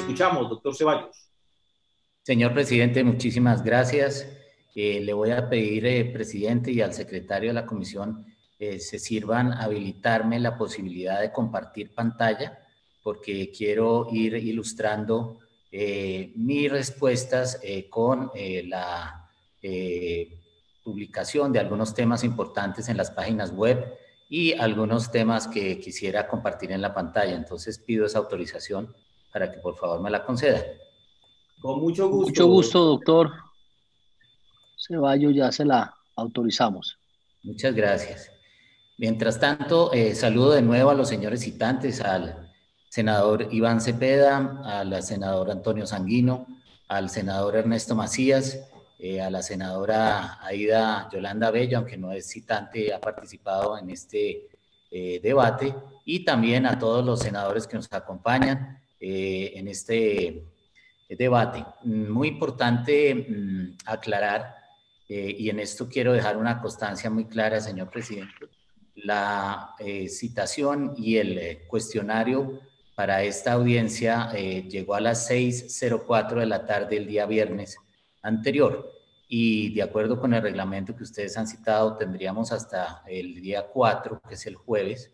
escuchamos, doctor Ceballos. Señor presidente, muchísimas gracias. Le voy a pedir, presidente, y al secretario de la comisión, se sirvan a habilitarme la posibilidad de compartir pantalla, porque quiero ir ilustrando mis respuestas con la publicación de algunos temas importantes en las páginas web y algunos temas que quisiera compartir en la pantalla. Entonces pido esa autorización para que por favor me la conceda. Con mucho Con mucho gusto. gusto, doctor Ceballos, ya se la autorizamos. Muchas gracias. Mientras tanto, saludo de nuevo a los señores citantes, al senador Iván Cepeda, al senador Antonio Sanguino, al senador Ernesto Macías, a la senadora Aida Yolanda Bello, aunque no es citante, ha participado en este debate, y también a todos los senadores que nos acompañan en este debate. Muy importante aclarar, y en esto quiero dejar una constancia muy clara, señor presidente. La citación y el cuestionario para esta audiencia llegó a las 6:04 de la tarde el día viernes anterior, y de acuerdo con el reglamento que ustedes han citado, tendríamos hasta el día 4, que es el jueves,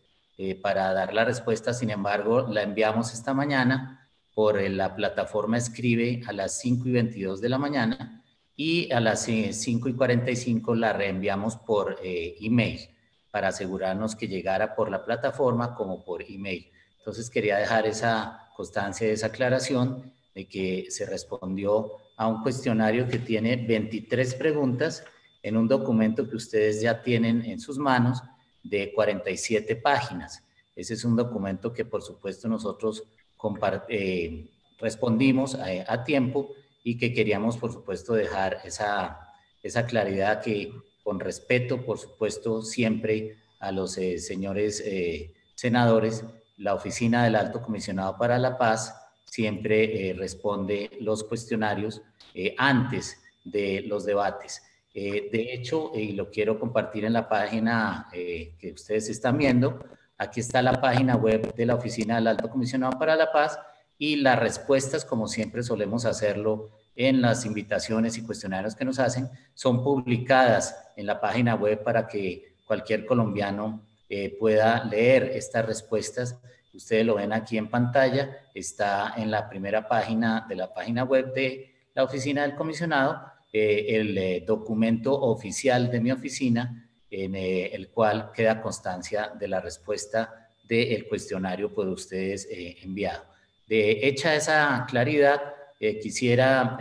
para dar la respuesta. Sin embargo, la enviamos esta mañana por la plataforma Escribe a las 5:22 de la mañana, y a las 5:45 la reenviamos por email, para asegurarnos que llegara por la plataforma como por email. Entonces quería dejar esa constancia, esa aclaración de que se respondió a un cuestionario que tiene 23 preguntas en un documento que ustedes ya tienen en sus manos de 47 páginas. Ese es un documento que por supuesto nosotros respondimos a tiempo, y que queríamos por supuesto dejar esa claridad, que con respeto por supuesto siempre a los señores senadores, la Oficina del Alto Comisionado para la Paz siempre responde los cuestionarios antes de los debates. De hecho, y lo quiero compartir en la página que ustedes están viendo, aquí está la página web de la Oficina del Alto Comisionado para la Paz, y las respuestas, como siempre solemos hacerlo en las invitaciones y cuestionarios que nos hacen, son publicadas en la página web para que cualquier colombiano pueda leer estas respuestas. Ustedes lo ven aquí en pantalla, está en la primera página de la página web de la Oficina del Comisionado, el documento oficial de mi oficina, en el cual queda constancia de la respuesta del cuestionario por ustedes enviado. Hecha esa claridad, quisiera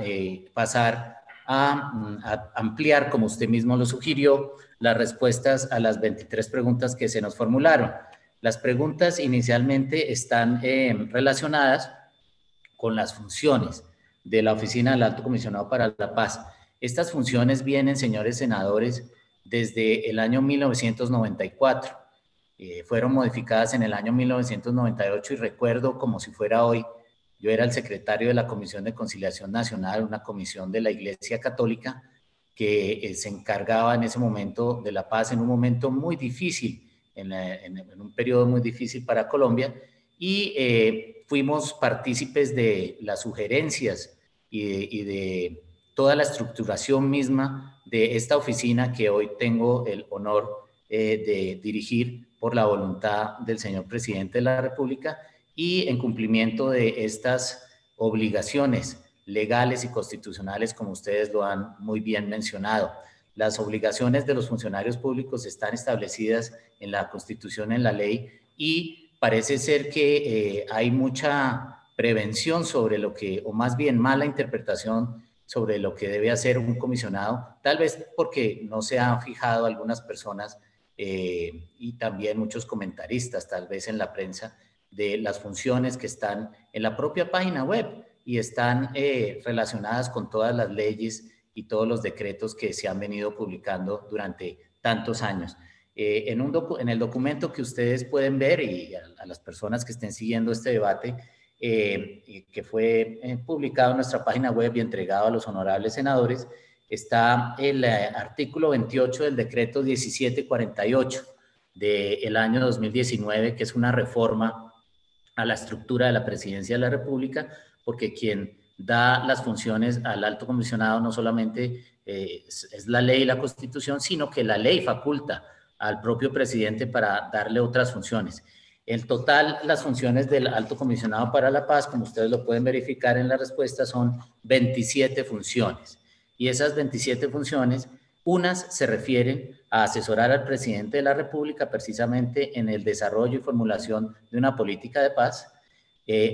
pasar a ampliar, como usted mismo lo sugirió, las respuestas a las 23 preguntas que se nos formularon. Las preguntas inicialmente están relacionadas con las funciones de la Oficina del Alto Comisionado para la Paz. Estas funciones vienen, señores senadores, desde el año 1994. Fueron modificadas en el año 1998, y recuerdo como si fuera hoy, yo era el secretario de la Comisión de Conciliación Nacional, una comisión de la Iglesia Católica que se encargaba en ese momento de la paz, en un momento muy difícil, en un periodo muy difícil para Colombia, y fuimos partícipes de las sugerencias y de toda la estructuración misma de esta oficina que hoy tengo el honor de dirigir por la voluntad del señor presidente de la República, y en cumplimiento de estas obligaciones legales y constitucionales, como ustedes lo han muy bien mencionado. Las obligaciones de los funcionarios públicos están establecidas en la Constitución, en la ley, y parece ser que hay mucha prevención sobre lo que, o más bien mala interpretación sobre lo que debe hacer un comisionado, tal vez porque no se han fijado algunas personas y también muchos comentaristas, tal vez en la prensa, de las funciones que están en la propia página web y están relacionadas con todas las leyes y todos los decretos que se han venido publicando durante tantos años. En el documento que ustedes pueden ver, y a las personas que estén siguiendo este debate, que fue publicado en nuestra página web y entregado a los honorables senadores, está el artículo 28 del decreto 1748 del año 2019, que es una reforma a la estructura de la Presidencia de la República, porque quien da las funciones al alto comisionado no solamente es la ley y la Constitución, sino que la ley faculta al propio presidente para darle otras funciones. En total, las funciones del alto comisionado para la paz, como ustedes lo pueden verificar en la respuesta, son 27 funciones. Y esas 27 funciones, unas se refieren a asesorar al presidente de la República precisamente en el desarrollo y formulación de una política de paz.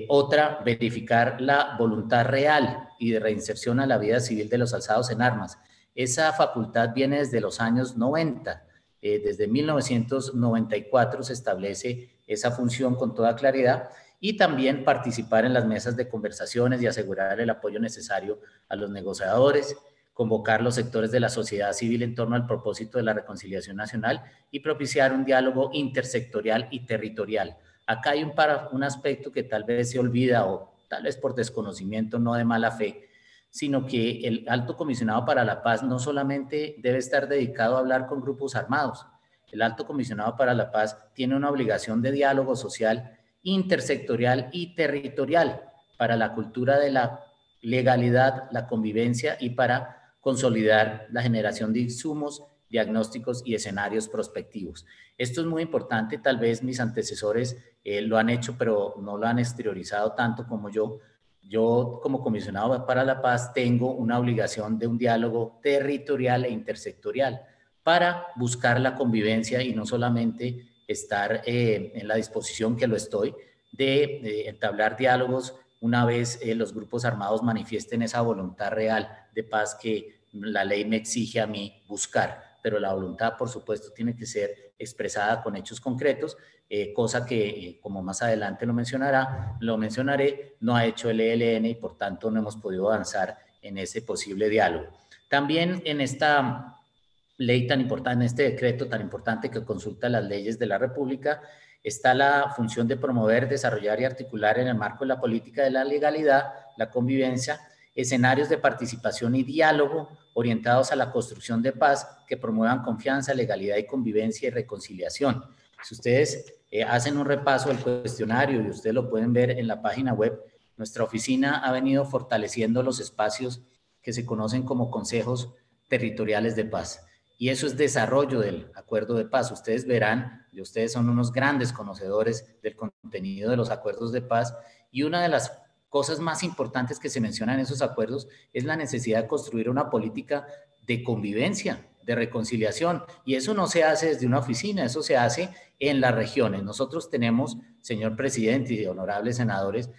Otra, verificar la voluntad real y de reinserción a la vida civil de los alzados en armas. Esa facultad viene desde los años 90. Desde 1994 se establece esa función con toda claridad, y también participar en las mesas de conversaciones y asegurar el apoyo necesario a los negociadores, convocar los sectores de la sociedad civil en torno al propósito de la reconciliación nacional y propiciar un diálogo intersectorial y territorial. Acá hay un aspecto que tal vez se olvida o tal vez por desconocimiento, no de mala fe, sino que el alto comisionado para la paz no solamente debe estar dedicado a hablar con grupos armados. El alto comisionado para la paz tiene una obligación de diálogo social, intersectorial y territorial para la cultura de la legalidad, la convivencia y para consolidar la generación de insumos, diagnósticos y escenarios prospectivos. Esto es muy importante, tal vez mis antecesores lo han hecho, pero no lo han exteriorizado tanto como yo. Yo, como comisionado para la paz, tengo una obligación de un diálogo territorial e intersectorial para buscar la convivencia y no solamente estar en la disposición, que lo estoy, de entablar diálogos una vez los grupos armados manifiesten esa voluntad real de paz que la ley me exige a mí buscar. Pero la voluntad, por supuesto, tiene que ser expresada con hechos concretos, cosa que, como más adelante lo mencionaré, no ha hecho el ELN y por tanto no hemos podido avanzar en ese posible diálogo. También en esta ley tan importante, en este decreto tan importante que consulta las leyes de la República, está la función de promover, desarrollar y articular en el marco de la política de la legalidad, la convivencia, escenarios de participación y diálogo orientados a la construcción de paz que promuevan confianza, legalidad y convivencia y reconciliación. Si ustedes hacen un repaso del cuestionario y ustedes lo pueden ver en la página web, nuestra oficina ha venido fortaleciendo los espacios que se conocen como consejos territoriales de paz. Y eso es desarrollo del acuerdo de paz. Ustedes verán, y ustedes son unos grandes conocedores del contenido de los acuerdos de paz, y una de las cosas más importantes que se mencionan en esos acuerdos es la necesidad de construir una política de convivencia, de reconciliación, y eso no se hace desde una oficina, eso se hace en las regiones. Nosotros tenemos, señor presidente y honorables senadores,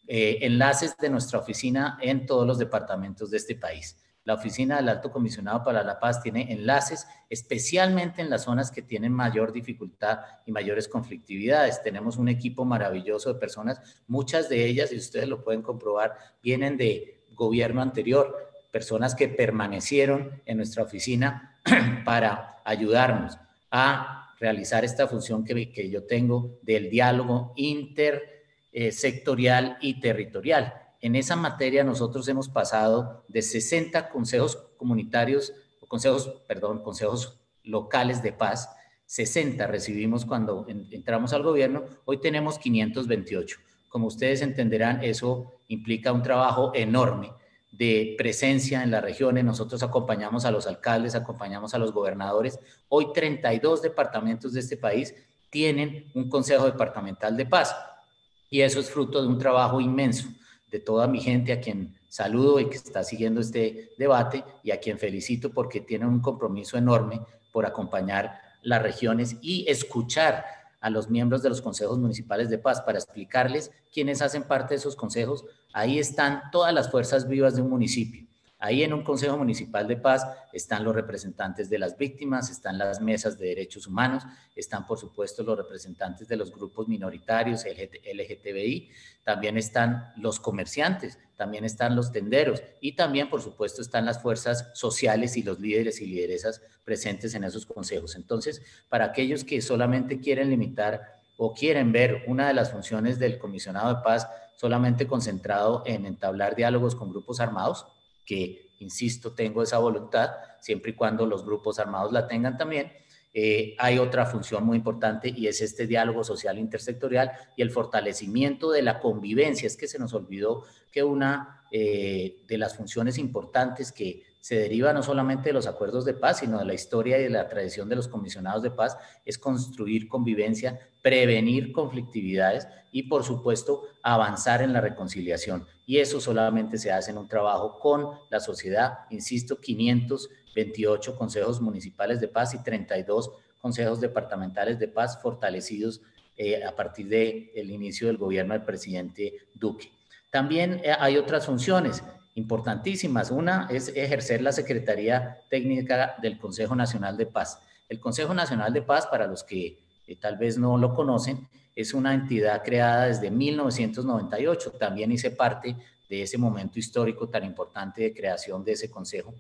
enlaces de nuestra oficina en todos los departamentos de este país. La oficina del Alto Comisionado para la Paz tiene enlaces especialmente en las zonas que tienen mayor dificultad y mayores conflictividades. Tenemos un equipo maravilloso de personas, muchas de ellas, y ustedes lo pueden comprobar, vienen de gobierno anterior, personas que permanecieron en nuestra oficina para ayudarnos a realizar esta función que yo tengo del diálogo intersectorial y territorial. En esa materia nosotros hemos pasado de 60 consejos comunitarios, consejos locales de paz, 60 recibimos cuando entramos al gobierno, hoy tenemos 528. Como ustedes entenderán, eso implica un trabajo enorme de presencia en las regiones. Nosotros acompañamos a los alcaldes, acompañamos a los gobernadores. Hoy 32 departamentos de este país tienen un consejo departamental de paz y eso es fruto de un trabajo inmenso de toda mi gente, a quien saludo y que está siguiendo este debate y a quien felicito porque tienen un compromiso enorme por acompañar las regiones y escuchar a los miembros de los consejos municipales de paz para explicarles quiénes hacen parte de esos consejos. Ahí están todas las fuerzas vivas de un municipio. Ahí en un consejo municipal de paz están los representantes de las víctimas, están las mesas de derechos humanos, están por supuesto los representantes de los grupos minoritarios, LGTBI, también están los comerciantes, también están los tenderos y también por supuesto están las fuerzas sociales y los líderes y lideresas presentes en esos consejos. Entonces, para aquellos que solamente quieren limitar o quieren ver una de las funciones del comisionado de paz solamente concentrado en entablar diálogos con grupos armados, que, insisto, tengo esa voluntad, siempre y cuando los grupos armados la tengan también, hay otra función muy importante y es este diálogo social intersectorial y el fortalecimiento de la convivencia. Es que se nos olvidó que una de las funciones importantes que se deriva no solamente de los acuerdos de paz, sino de la historia y de la tradición de los comisionados de paz, es construir convivencia, prevenir conflictividades y, por supuesto, avanzar en la reconciliación. Y eso solamente se hace en un trabajo con la sociedad, insisto, 528 consejos municipales de paz y 32 consejos departamentales de paz fortalecidos a partir del inicio del gobierno del presidente Duque. También hay otras funciones importantísimas. Una es ejercer la Secretaría Técnica del Consejo Nacional de Paz. El Consejo Nacional de Paz, para los que tal vez no lo conocen, es una entidad creada desde 1998. También hice parte de ese momento histórico tan importante de creación de ese consejo.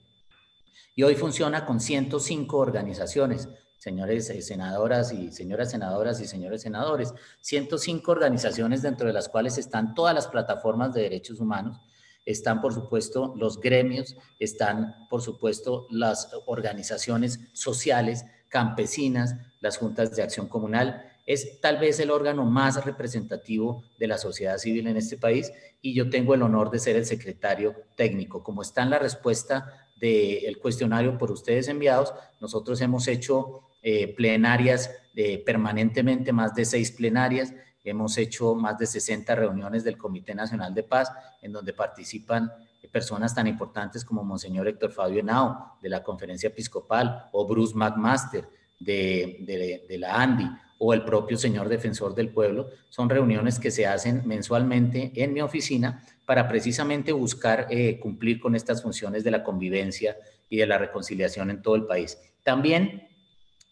Y hoy funciona con 105 organizaciones, señores senadoras y señores senadores, 105 organizaciones dentro de las cuales están todas las plataformas de derechos humanos, están por supuesto los gremios, están por supuesto las organizaciones sociales, campesinas, las juntas de acción comunal. Es tal vez el órgano más representativo de la sociedad civil en este país y yo tengo el honor de ser el secretario técnico. Como está en la respuesta del cuestionario por ustedes enviados, nosotros hemos hecho plenarias permanentemente, más de 6 plenarias, hemos hecho más de 60 reuniones del Comité Nacional de Paz, en donde participan personas tan importantes como Monseñor Héctor Fabio Henao, de la Conferencia Episcopal, o Bruce McMaster, de la ANDI, o el propio señor defensor del pueblo. Son reuniones que se hacen mensualmente en mi oficina para precisamente buscar cumplir con estas funciones de la convivencia y de la reconciliación en todo el país. También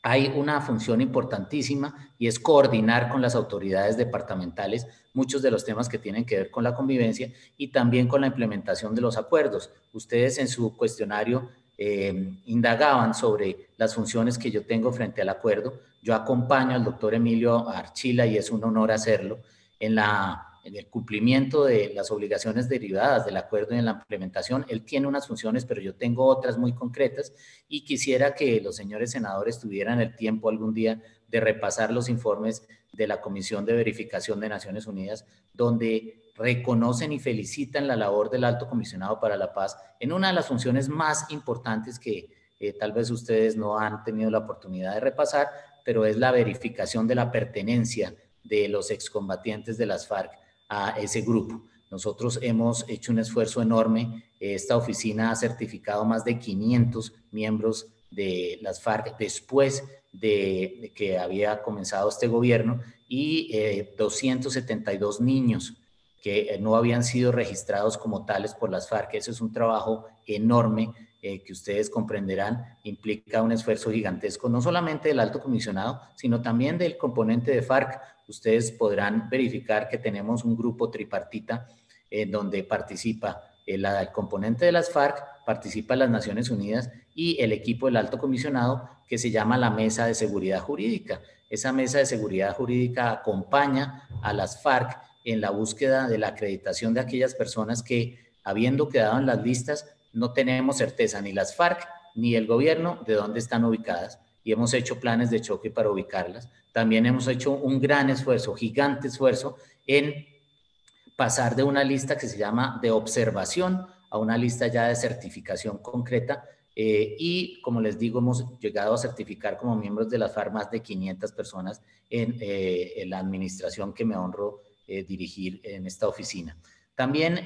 hay una función importantísima y es coordinar con las autoridades departamentales muchos de los temas que tienen que ver con la convivencia y también con la implementación de los acuerdos. Ustedes en su cuestionario indagaban sobre las funciones que yo tengo frente al acuerdo. Yo acompaño al doctor Emilio Archila y es un honor hacerlo en el cumplimiento de las obligaciones derivadas del acuerdo y en la implementación. Él tiene unas funciones, pero yo tengo otras muy concretas y quisiera que los señores senadores tuvieran el tiempo algún día de repasar los informes de la Comisión de Verificación de Naciones Unidas, donde reconocen y felicitan la labor del Alto Comisionado para la Paz en una de las funciones más importantes que tal vez ustedes no han tenido la oportunidad de repasar, pero es la verificación de la pertenencia de los excombatientes de las FARC a ese grupo. Nosotros hemos hecho un esfuerzo enorme. Esta oficina ha certificado más de 500 miembros de las FARC después de que había comenzado este gobierno y 272 niños que no habían sido registrados como tales por las FARC. Eso es un trabajo enorme que ustedes comprenderán, implica un esfuerzo gigantesco, no solamente del alto comisionado, sino también del componente de FARC. Ustedes podrán verificar que tenemos un grupo tripartita donde participa el componente de las FARC, participa las Naciones Unidas y el equipo del alto comisionado que se llama la Mesa de Seguridad Jurídica. Esa Mesa de Seguridad Jurídica acompaña a las FARC en la búsqueda de la acreditación de aquellas personas que, habiendo quedado en las listas, no tenemos certeza ni las FARC ni el gobierno de dónde están ubicadas y hemos hecho planes de choque para ubicarlas. También hemos hecho un gran esfuerzo, gigante esfuerzo en pasar de una lista que se llama de observación a una lista ya de certificación concreta y como les digo hemos llegado a certificar como miembros de las FARC más de 500 personas en la administración que me honro dirigir en esta oficina. También,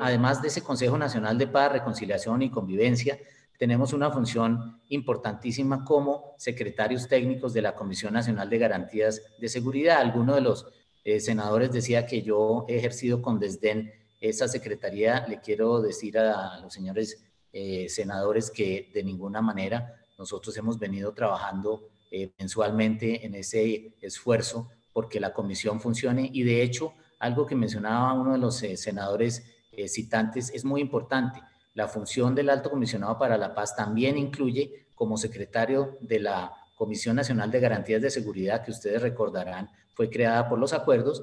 además de ese Consejo Nacional de Paz, Reconciliación y Convivencia, tenemos una función importantísima como secretarios técnicos de la Comisión Nacional de Garantías de Seguridad. Alguno de los senadores decía que yo he ejercido con desdén esa secretaría. Le quiero decir a los señores senadores que de ninguna manera nosotros hemos venido trabajando mensualmente en ese esfuerzo porque la comisión funcione y de hecho algo que mencionaba uno de los senadores citantes es muy importante. La función del Alto Comisionado para la Paz también incluye como secretario de la Comisión Nacional de Garantías de Seguridad, que ustedes recordarán fue creada por los acuerdos,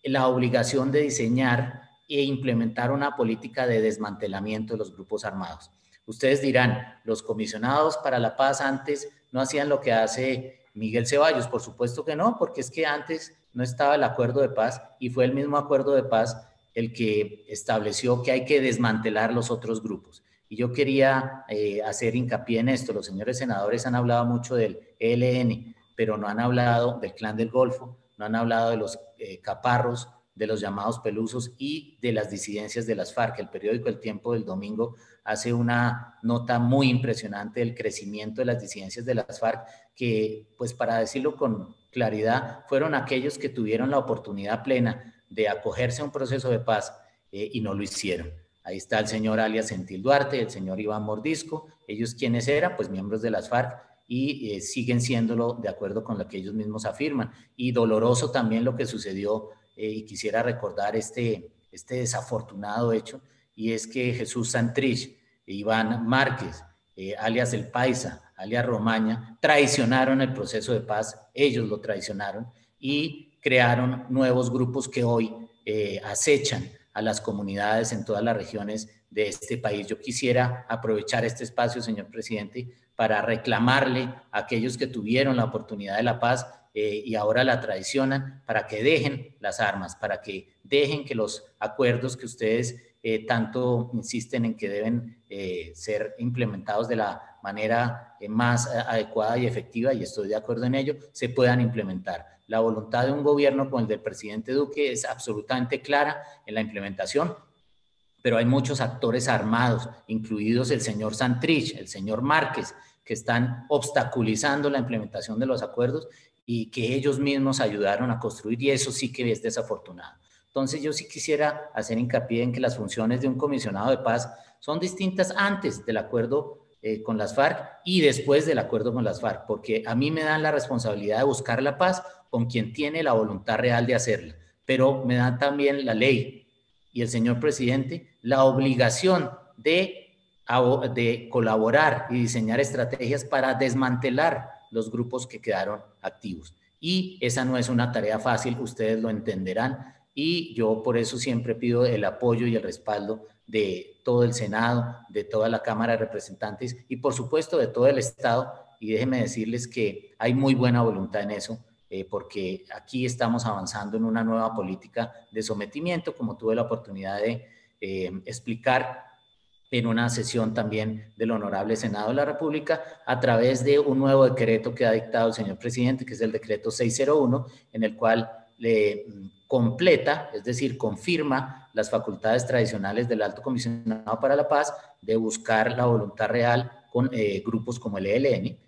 la obligación de diseñar e implementar una política de desmantelamiento de los grupos armados. Ustedes dirán, los comisionados para la paz antes no hacían lo que hace Miguel Ceballos. Por supuesto que no, porque es que antes no estaba el acuerdo de paz y fue el mismo acuerdo de paz el que estableció que hay que desmantelar los otros grupos. Y yo quería hacer hincapié en esto. Los señores senadores han hablado mucho del ELN, pero no han hablado del Clan del Golfo, no han hablado de los caparros, de los llamados pelusos y de las disidencias de las FARC. El periódico El Tiempo del domingo hace una nota muy impresionante del crecimiento de las disidencias de las FARC, que, pues para decirlo con claridad, fueron aquellos que tuvieron la oportunidad plena de acogerse a un proceso de paz y no lo hicieron. Ahí está el señor alias Gentil Duarte, el señor Iván Mordisco. ¿Ellos quiénes eran? Pues miembros de las FARC y siguen siéndolo de acuerdo con lo que ellos mismos afirman. Y doloroso también lo que sucedió, y quisiera recordar este desafortunado hecho, y es que Jesús Santrich, Iván Márquez, alias El Paisa, alias Romaña, traicionaron el proceso de paz, ellos lo traicionaron y crearon nuevos grupos que hoy acechan a las comunidades en todas las regiones de este país. Yo quisiera aprovechar este espacio, señor presidente, para reclamarle a aquellos que tuvieron la oportunidad de la paz y ahora la traicionan, para que dejen las armas, para que dejen que los acuerdos que ustedes tanto insisten en que deben ser implementados de la manera más adecuada y efectiva, y estoy de acuerdo en ello, se puedan implementar. La voluntad de un gobierno como el del presidente Duque es absolutamente clara en la implementación, pero hay muchos actores armados, incluidos el señor Santrich, el señor Márquez, que están obstaculizando la implementación de los acuerdos y que ellos mismos ayudaron a construir, y eso sí que es desafortunado. Entonces yo sí quisiera hacer hincapié en que las funciones de un comisionado de paz son distintas antes del acuerdo con las FARC y después del acuerdo con las FARC, porque a mí me dan la responsabilidad de buscar la paz con quien tiene la voluntad real de hacerla, pero me dan también la ley y el señor presidente la obligación de colaborar y diseñar estrategias para desmantelar los grupos que quedaron activos. Y esa no es una tarea fácil, ustedes lo entenderán, y yo por eso siempre pido el apoyo y el respaldo de todo el Senado, de toda la Cámara de Representantes y por supuesto de todo el Estado. Y déjenme decirles que hay muy buena voluntad en eso, porque aquí estamos avanzando en una nueva política de sometimiento, como tuve la oportunidad de explicar en una sesión también del Honorable Senado de la República, a través de un nuevo decreto que ha dictado el señor presidente, que es el decreto 601, en el cual le completa, es decir, confirma las facultades tradicionales del Alto Comisionado para la Paz de buscar la voluntad real con grupos como el ELN,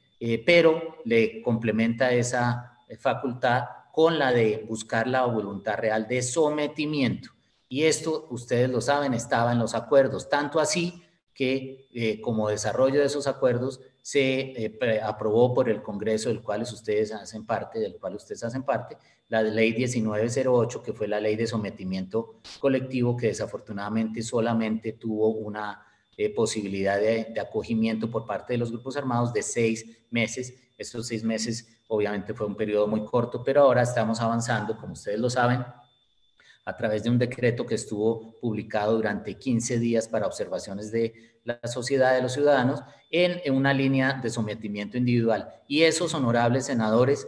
pero le complementa esa facultad con la de buscar la voluntad real de sometimiento. Y esto, ustedes lo saben, estaba en los acuerdos, tanto así que como desarrollo de esos acuerdos se aprobó por el Congreso del cual ustedes hacen parte, la ley 1908, que fue la ley de sometimiento colectivo, que desafortunadamente solamente tuvo una posibilidad de acogimiento por parte de los grupos armados de 6 meses. Estos 6 meses obviamente fue un periodo muy corto, pero ahora estamos avanzando, como ustedes lo saben, a través de un decreto que estuvo publicado durante 15 días para observaciones de la sociedad, de los ciudadanos, en una línea de sometimiento individual. Y esos honorables senadores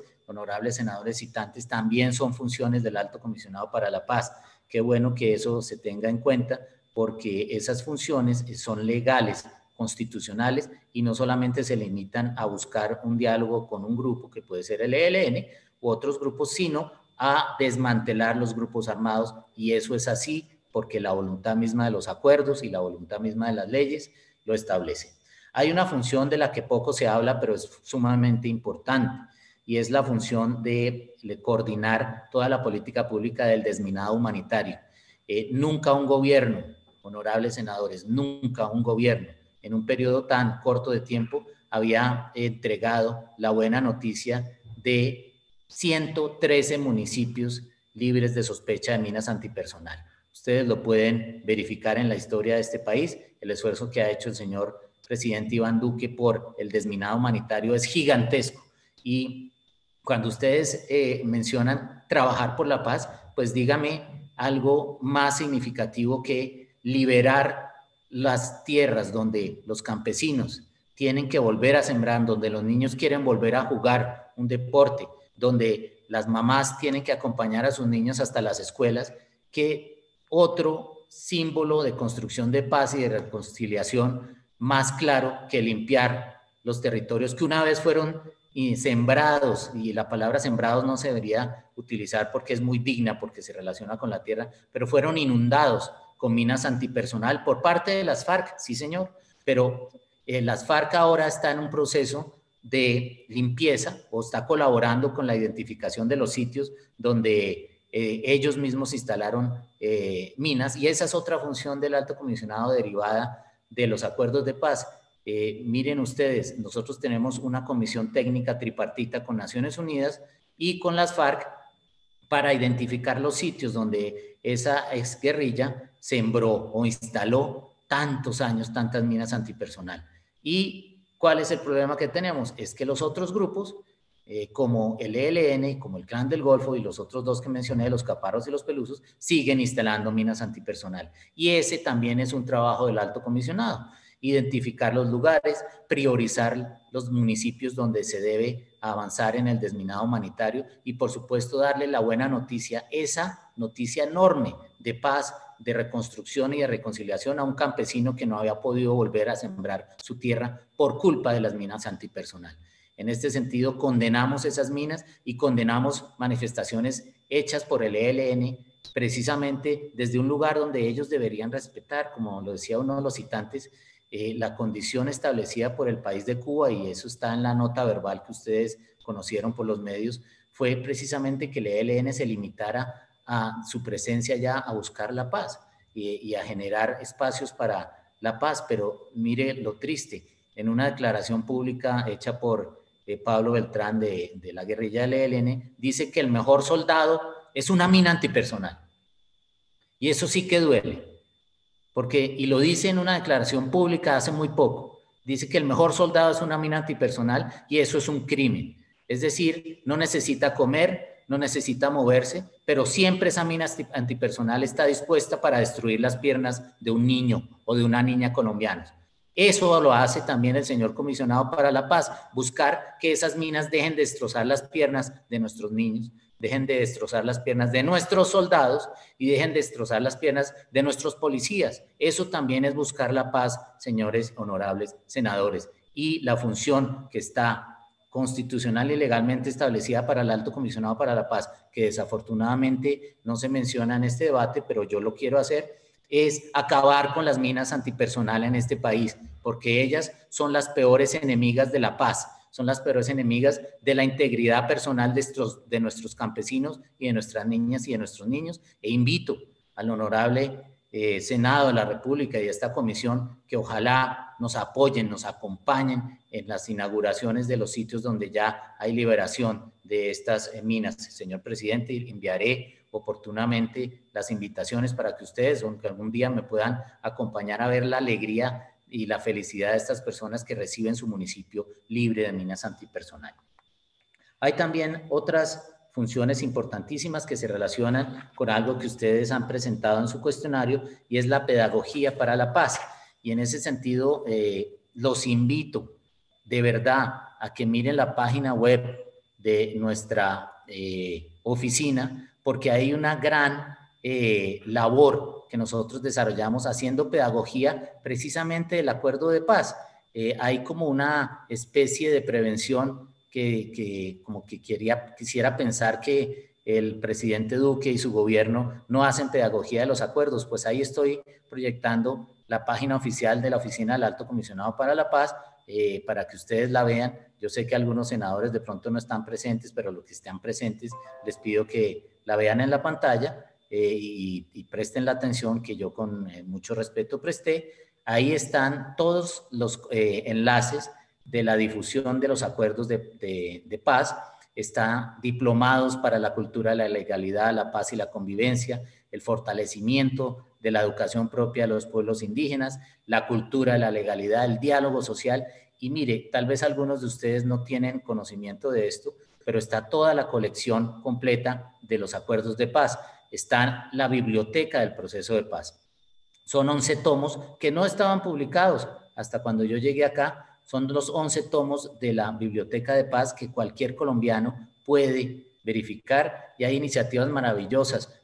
citantes, también son funciones del Alto Comisionado para la Paz. Qué bueno que eso se tenga en cuenta, porque esas funciones son legales, constitucionales, y no solamente se limitan a buscar un diálogo con un grupo, que puede ser el ELN u otros grupos, sino a desmantelar los grupos armados, y eso es así porque la voluntad misma de los acuerdos y la voluntad misma de las leyes lo establece. Hay una función de la que poco se habla, pero es sumamente importante, y es la función de coordinar toda la política pública del desminado humanitario. Nunca un gobierno, honorables senadores, nunca un gobierno en un periodo tan corto de tiempo había entregado la buena noticia de 113 municipios libres de sospecha de minas antipersonal. Ustedes lo pueden verificar en la historia de este país. El esfuerzo que ha hecho el señor presidente Iván Duque por el desminado humanitario es gigantesco. Y cuando ustedes mencionan trabajar por la paz, pues dígame algo más significativo que liberar las tierras donde los campesinos tienen que volver a sembrar, donde los niños quieren volver a jugar un deporte, donde las mamás tienen que acompañar a sus niños hasta las escuelas, que otro símbolo de construcción de paz y de reconciliación más claro que limpiar los territorios que una vez fueron sembrados, y la palabra sembrados no se debería utilizar porque es muy digna, porque se relaciona con la tierra, pero fueron inundados con minas antipersonal por parte de las FARC, sí señor, pero las FARC ahora está en un proceso de limpieza o está colaborando con la identificación de los sitios donde ellos mismos instalaron minas, y esa es otra función del alto comisionado derivada de los acuerdos de paz. Miren ustedes, nosotros tenemos una comisión técnica tripartita con Naciones Unidas y con las FARC para identificar los sitios donde esa exguerrilla sembró o instaló tantos años, tantas minas antipersonal. ¿Y cuál es el problema que tenemos? Es que los otros grupos, como el ELN, como el Clan del Golfo y los otros dos que mencioné, los Caparros y los Pelusos, siguen instalando minas antipersonal. Y ese también es un trabajo del alto comisionado. Identificar los lugares, priorizar los municipios donde se debe avanzar en el desminado humanitario y, por supuesto, darle la buena noticia, esa noticia enorme de paz, de reconstrucción y de reconciliación a un campesino que no había podido volver a sembrar su tierra por culpa de las minas antipersonal. En este sentido, condenamos esas minas y condenamos manifestaciones hechas por el ELN precisamente desde un lugar donde ellos deberían respetar, como lo decía uno de los citantes, la condición establecida por el país de Cuba, y eso está en la nota verbal que ustedes conocieron por los medios, fue precisamente que el ELN se limitara a su presencia ya a buscar la paz y a generar espacios para la paz. Pero mire lo triste, en una declaración pública hecha por Pablo Beltrán de la guerrilla del ELN, dice que el mejor soldado es una mina antipersonal. Y eso sí que duele. Porque, y lo dice en una declaración pública hace muy poco, dice que el mejor soldado es una mina antipersonal y eso es un crimen. Es decir, no necesita comer, no necesita moverse, pero siempre esa mina antipersonal está dispuesta para destruir las piernas de un niño o de una niña colombianos. Eso lo hace también el señor comisionado para la paz, buscar que esas minas dejen de destrozar las piernas de nuestros niños, dejen de destrozar las piernas de nuestros soldados y dejen de destrozar las piernas de nuestros policías. Eso también es buscar la paz, señores honorables senadores. Y la función que está constitucional y legalmente establecida para el alto comisionado para la paz, que desafortunadamente no se menciona en este debate, pero yo lo quiero hacer, es acabar con las minas antipersonal en este país, porque ellas son las peores enemigas de la paz. Son las peores enemigas de la integridad personal de nuestros campesinos y de nuestras niñas y de nuestros niños. E invito al honorable Senado de la República y a esta comisión que ojalá nos apoyen, nos acompañen en las inauguraciones de los sitios donde ya hay liberación de estas minas. Señor presidente, enviaré oportunamente las invitaciones para que ustedes algún día me puedan acompañar a ver la alegría y la felicidad de estas personas que reciben su municipio libre de minas antipersonal. Hay también otras funciones importantísimas que se relacionan con algo que ustedes han presentado en su cuestionario, y es la pedagogía para la paz. Y en ese sentido, los invito de verdad a que miren la página web de nuestra oficina, porque hay una gran labor que nosotros desarrollamos haciendo pedagogía precisamente del acuerdo de paz. Hay como una especie de prevención que como que quisiera pensar que el presidente Duque y su gobierno no hacen pedagogía de los acuerdos. Pues ahí estoy proyectando la página oficial de la Oficina del Alto Comisionado para la Paz, para que ustedes la vean. Yo sé que algunos senadores de pronto no están presentes, pero los que están presentes les pido que la vean en la pantalla y presten la atención que yo con mucho respeto presté. Ahí están todos los enlaces de la difusión de los acuerdos de paz. Está diplomados para la cultura de la legalidad, la paz y la convivencia, el fortalecimiento de la educación propia de los pueblos indígenas, la cultura de la legalidad, el diálogo social. Y mire, tal vez algunos de ustedes no tienen conocimiento de esto, pero está toda la colección completa de los acuerdos de paz. Está la biblioteca del proceso de paz. Son 11 tomos que no estaban publicados hasta cuando yo llegué acá. son los 11 tomos de la Biblioteca de Paz que cualquier colombiano puede verificar, y hay iniciativas maravillosas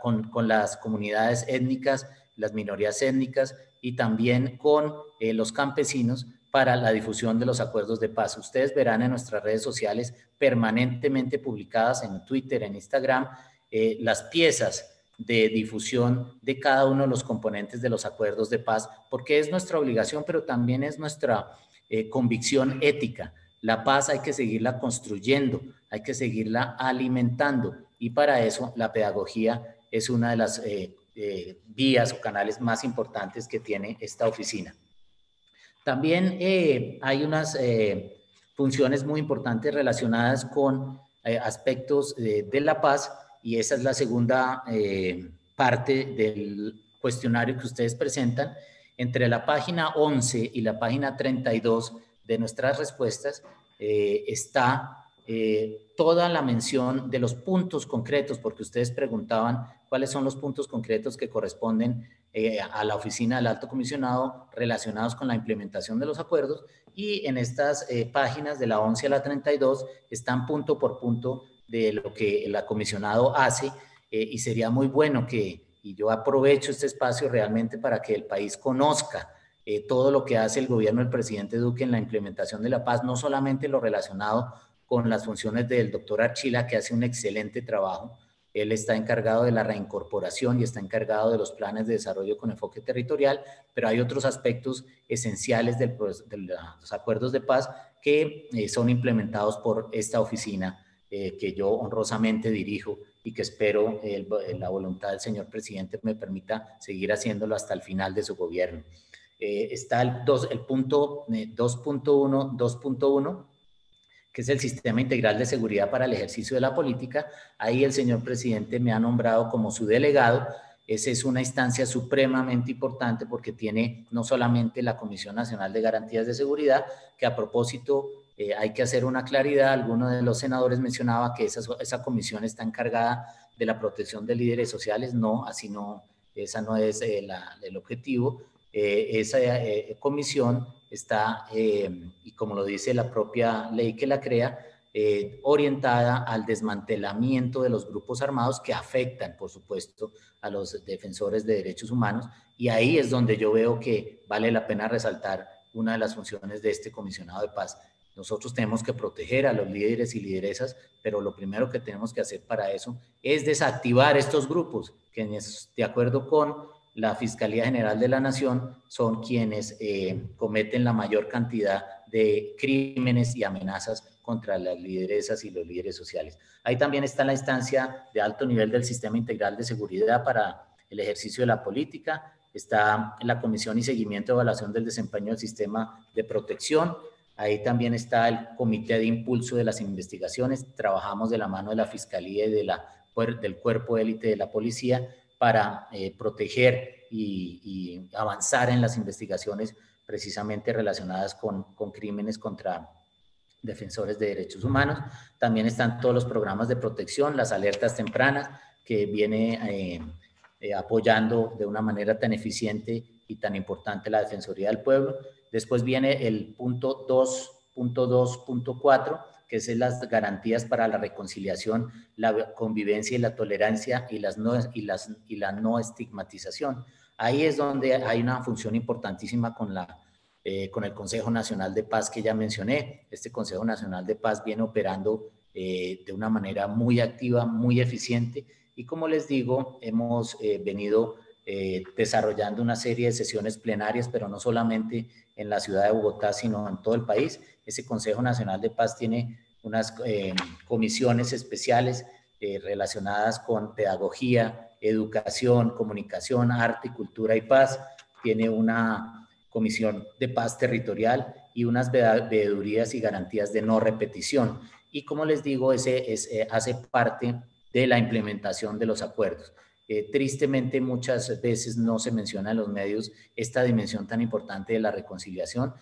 con las comunidades étnicas, las minorías étnicas y también con los campesinos para la difusión de los acuerdos de paz. Ustedes verán en nuestras redes sociales permanentemente publicadas en Twitter, en Instagram, las piezas de difusión de cada uno de los componentes de los acuerdos de paz, porque es nuestra obligación, pero también es nuestra convicción ética. La paz hay que seguirla construyendo, hay que seguirla alimentando, y para eso la pedagogía es una de las vías o canales más importantes que tiene esta oficina. También hay unas funciones muy importantes relacionadas con aspectos de la paz, y esa es la segunda parte del cuestionario que ustedes presentan. Entre la página 11 y la página 32 de nuestras respuestas está toda la mención de los puntos concretos, porque ustedes preguntaban cuáles son los puntos concretos que corresponden a la oficina del Alto Comisionado relacionados con la implementación de los acuerdos, y en estas páginas de la 11 a la 32 están punto por punto de lo que el comisionado hace, y sería muy bueno y yo aprovecho este espacio realmente para que el país conozca todo lo que hace el gobierno del presidente Duque en la implementación de la paz, no solamente lo relacionado con las funciones del doctor Archila, que hace un excelente trabajo. Él está encargado de la reincorporación y está encargado de los planes de desarrollo con enfoque territorial, pero hay otros aspectos esenciales de los acuerdos de paz que son implementados por esta oficina que yo honrosamente dirijo, y que espero la voluntad del señor presidente me permita seguir haciéndolo hasta el final de su gobierno. Está el punto 2.1, que es el Sistema Integral de Seguridad para el Ejercicio de la Política. Ahí el señor presidente me ha nombrado como su delegado. Esa es una instancia supremamente importante porque tiene no solamente la Comisión Nacional de Garantías de Seguridad, que a propósito hay que hacer una claridad. Alguno de los senadores mencionaba que esa comisión está encargada de la protección de líderes sociales. No, así no, esa no es el objetivo. Esa comisión está, y como lo dice la propia ley que la crea, orientada al desmantelamiento de los grupos armados que afectan, por supuesto, a los defensores de derechos humanos, y ahí es donde yo veo que vale la pena resaltar una de las funciones de este comisionado de paz. Nosotros tenemos que proteger a los líderes y lideresas, pero lo primero que tenemos que hacer para eso es desactivar estos grupos, que de acuerdo con la Fiscalía General de la Nación son quienes cometen la mayor cantidad de crímenes y amenazas contra las lideresas y los líderes sociales. Ahí también está la instancia de alto nivel del Sistema Integral de Seguridad para el ejercicio de la política. Está la Comisión y Seguimiento de Evaluación del Desempeño del Sistema de Protección. Ahí también está el Comité de Impulso de las Investigaciones. Trabajamos de la mano de la Fiscalía y del Cuerpo Élite de la Policía para proteger y avanzar en las investigaciones precisamente relacionadas con crímenes contra defensores de derechos humanos. También están todos los programas de protección, las alertas tempranas, que viene apoyando de una manera tan eficiente y tan importante la Defensoría del Pueblo. Después viene el punto 2.2.4, que es las garantías para la reconciliación, la convivencia y la tolerancia y la no estigmatización. Ahí es donde hay una función importantísima con el Consejo Nacional de Paz que ya mencioné. Este Consejo Nacional de Paz viene operando de una manera muy activa, muy eficiente, y como les digo, hemos venido desarrollando una serie de sesiones plenarias, pero no solamente en la ciudad de Bogotá, sino en todo el país. Ese Consejo Nacional de Paz tiene unas comisiones especiales relacionadas con pedagogía, educación, comunicación, arte, cultura y paz. Tiene una comisión de paz territorial y unas veedurías y garantías de no repetición. Y como les digo, hace parte de la implementación de los acuerdos. Tristemente, muchas veces no se menciona en los medios esta dimensión tan importante de la reconciliación.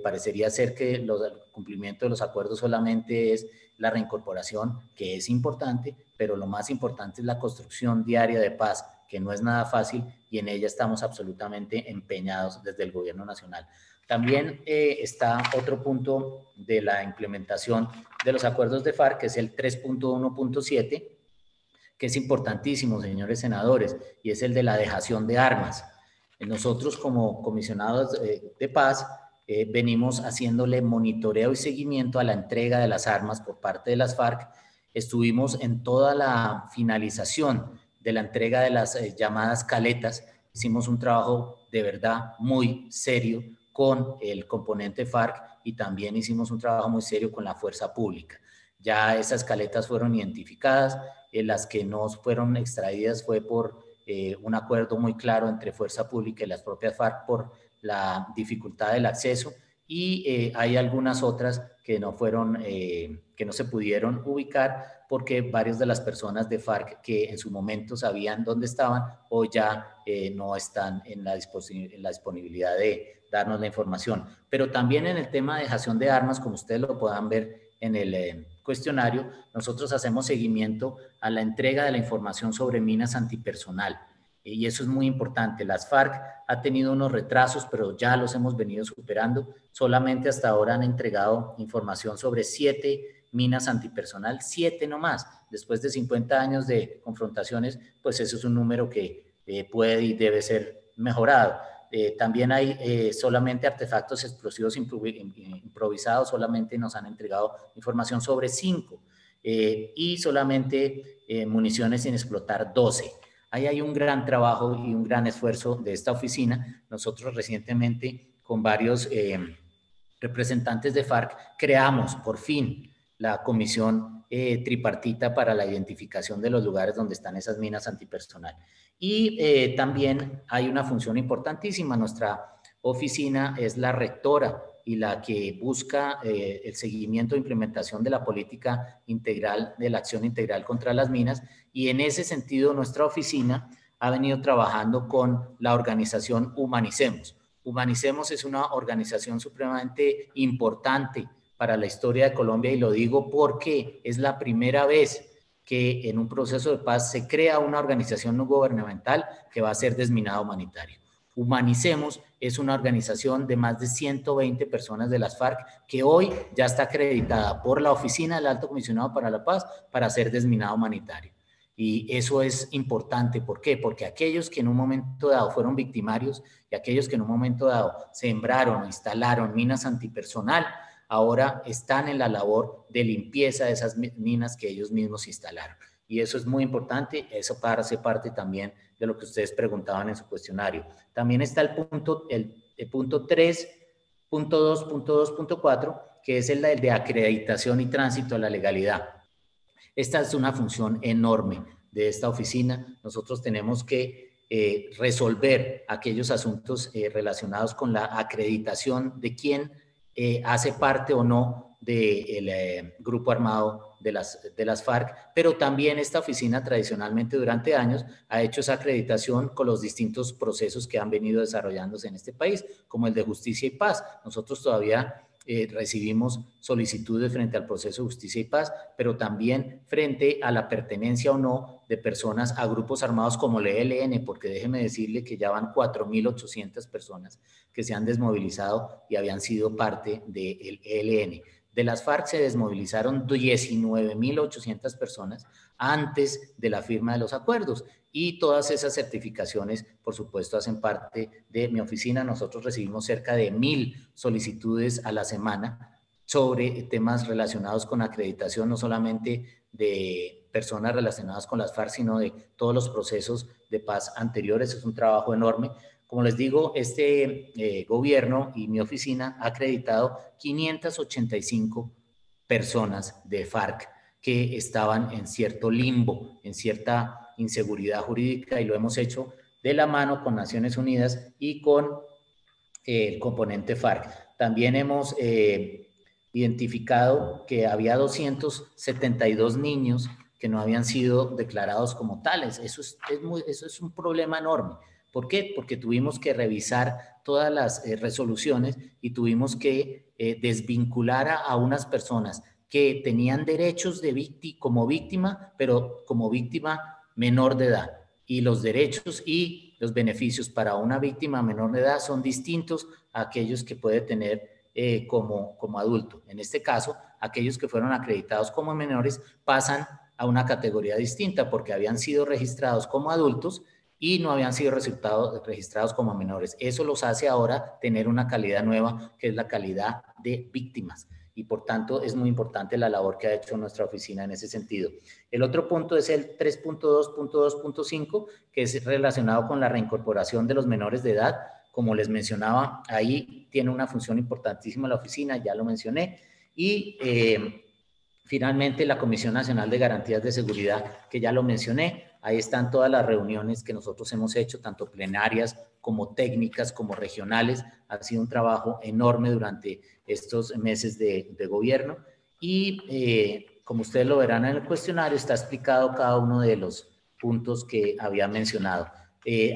Parecería ser que el cumplimiento de los acuerdos solamente es la reincorporación, que es importante, pero lo más importante es la construcción diaria de paz que no es nada fácil y en ella estamos absolutamente empeñados desde el gobierno nacional. También está otro punto de la implementación de los acuerdos de FARC, que es el 3.1.7, que es importantísimo, señores senadores, y es el de la dejación de armas. Nosotros como comisionados de paz venimos haciéndole monitoreo y seguimiento a la entrega de las armas por parte de las FARC. Estuvimos en toda la finalización de la entrega de las llamadas caletas. Hicimos un trabajo de verdad muy serio con el componente FARC y también hicimos un trabajo muy serio con la fuerza pública. Ya esas caletas fueron identificadas, las que no fueron extraídas fue por un acuerdo muy claro entre fuerza pública y las propias FARC por la dificultad del acceso, y hay algunas otras que no fueron, que no se pudieron ubicar porque varias de las personas de FARC que en su momento sabían dónde estaban hoy ya no están en la disponibilidad de darnos la información. Pero también en el tema de dejación de armas, como ustedes lo puedan ver en el cuestionario, nosotros hacemos seguimiento a la entrega de la información sobre minas antipersonal. Y eso es muy importante. Las FARC ha tenido unos retrasos, pero ya los hemos venido superando. Solamente hasta ahora han entregado información sobre 7 minas antipersonal, 7 nomás. Después de 50 años de confrontaciones, pues eso es un número que puede y debe ser mejorado. También hay solamente artefactos explosivos improvisados, solamente nos han entregado información sobre 5 y solamente municiones sin explotar 12. Ahí hay un gran trabajo y un gran esfuerzo de esta oficina. Nosotros recientemente con varios representantes de FARC creamos por fin la comisión tripartita para la identificación de los lugares donde están esas minas antipersonal. Y también hay una función importantísima. Nuestra oficina es la rectora y la que busca el seguimiento e implementación de la política integral, de la acción integral contra las minas, y en ese sentido nuestra oficina ha venido trabajando con la organización Humanicemos. Humanicemos es una organización supremamente importante para la historia de Colombia, y lo digo porque es la primera vez que en un proceso de paz se crea una organización no gubernamental que va a ser desminado humanitario. Humanicemos es una organización de más de 120 personas de las FARC que hoy ya está acreditada por la Oficina del Alto Comisionado para la Paz para ser desminado humanitario. Y eso es importante. ¿Por qué? Porque aquellos que en un momento dado fueron victimarios y aquellos que en un momento dado sembraron o instalaron minas antipersonal, ahora están en la labor de limpieza de esas minas que ellos mismos instalaron. Y eso es muy importante, eso hace parte también de lo que ustedes preguntaban en su cuestionario. También está el punto 3.2.2.4, que es el de acreditación y tránsito a la legalidad. Esta es una función enorme de esta oficina. Nosotros tenemos que resolver aquellos asuntos relacionados con la acreditación de quién hace parte o no del grupo armado de las FARC, pero también esta oficina tradicionalmente durante años ha hecho esa acreditación con los distintos procesos que han venido desarrollándose en este país, como el de justicia y paz. Nosotros todavía recibimos solicitudes frente al proceso de justicia y paz, pero también frente a la pertenencia o no de personas a grupos armados como el ELN, porque déjeme decirle que ya van 4.800 personas que se han desmovilizado y habían sido parte del ELN. De las FARC se desmovilizaron 19.800 personas antes de la firma de los acuerdos, y todas esas certificaciones, por supuesto, hacen parte de mi oficina. Nosotros recibimos cerca de 1.000 solicitudes a la semana sobre temas relacionados con acreditación, no solamente de personas relacionadas con las FARC, sino de todos los procesos de paz anteriores. Es un trabajo enorme. Como les digo, este gobierno y mi oficina ha acreditado 585 personas de FARC que estaban en cierto limbo, en cierta inseguridad jurídica, y lo hemos hecho de la mano con Naciones Unidas y con el componente FARC. También hemos identificado que había 272 niños que no habían sido declarados como tales. Eso es un problema enorme. ¿Por qué? Porque tuvimos que revisar todas las resoluciones y tuvimos que desvincular a unas personas que tenían derechos como víctima, pero como víctima menor de edad. y los derechos y los beneficios para una víctima menor de edad son distintos a aquellos que puede tener como adulto. En este caso, aquellos que fueron acreditados como menores pasan a una categoría distinta porque habían sido registrados como adultos y no habían sido registrados como menores. Eso los hace ahora tener una calidad nueva, que es la calidad de víctimas. Y por tanto es muy importante la labor que ha hecho nuestra oficina en ese sentido. El otro punto es el 3.2.2.5, que es relacionado con la reincorporación de los menores de edad. Como les mencionaba, ahí tiene una función importantísima la oficina, ya lo mencioné. Y finalmente, la Comisión Nacional de Garantías de Seguridad, que ya lo mencioné, ahí están todas las reuniones que nosotros hemos hecho, tanto plenarias como técnicas, como regionales. Ha sido un trabajo enorme durante estos meses de gobierno y como ustedes lo verán en el cuestionario, está explicado cada uno de los puntos que había mencionado.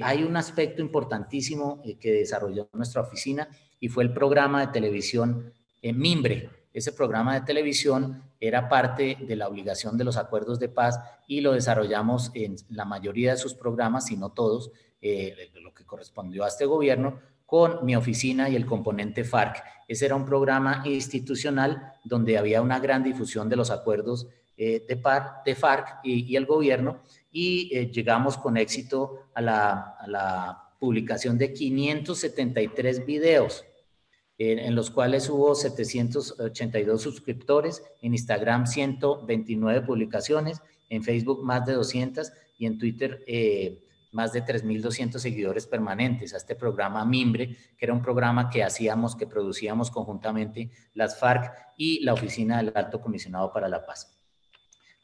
Hay un aspecto importantísimo que desarrolló nuestra oficina y fue el programa de televisión Mimbre. Ese programa de televisión era parte de la obligación de los acuerdos de paz y lo desarrollamos en la mayoría de sus programas, si no todos, lo que correspondió a este gobierno, con mi oficina y el componente FARC. Ese era un programa institucional donde había una gran difusión de los acuerdos de FARC y el gobierno y llegamos con éxito a la publicación de 573 videos en los cuales hubo 782 suscriptores, en Instagram 129 publicaciones, en Facebook más de 200 y en Twitter más de 3.200 seguidores permanentes a este programa Mimbre, que era un programa que hacíamos, que producíamos conjuntamente las FARC y la Oficina del Alto Comisionado para la Paz.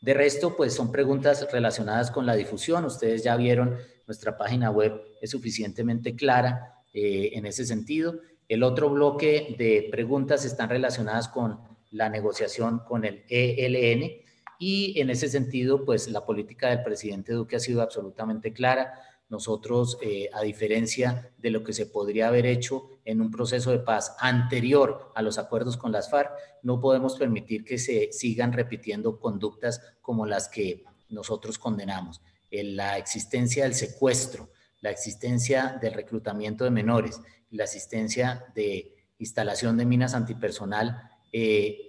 De resto, pues son preguntas relacionadas con la difusión. Ustedes ya vieron, nuestra página web es suficientemente clara en ese sentido. El otro bloque de preguntas están relacionadas con la negociación con el ELN y en ese sentido, pues la política del presidente Duque ha sido absolutamente clara. Nosotros, a diferencia de lo que se podría haber hecho en un proceso de paz anterior a los acuerdos con las FARC, no podemos permitir que se sigan repitiendo conductas como las que nosotros condenamos. La existencia del secuestro, la existencia del reclutamiento de menores, la existencia de instalación de minas antipersonal,